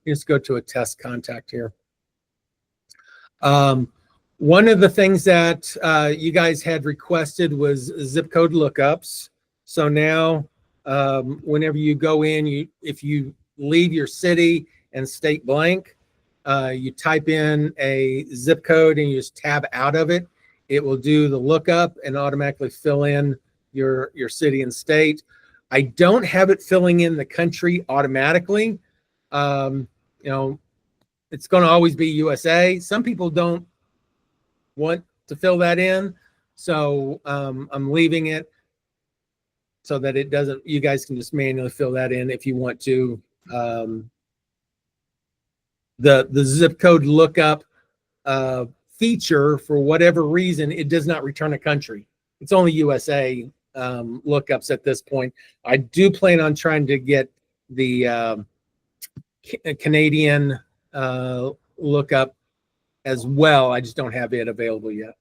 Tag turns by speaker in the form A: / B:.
A: You just go to a test contact here. One of the things that you guys had requested was zip code lookups. So now, whenever you go in, if you leave your city and state blank, you type in a zip code and you just tab out of it. It will do the lookup and automatically fill in your city and state. I don't have it filling in the country automatically. It's going to always be USA. Some people don't want to fill that in, so I'm leaving it so that it doesn't. You guys can just manually fill that in if you want to. The zip code lookup feature, for whatever reason, it does not return a country. It's only USA lookups at this point. I do plan on trying to get the Canadian lookup as well. I just don't have it available yet.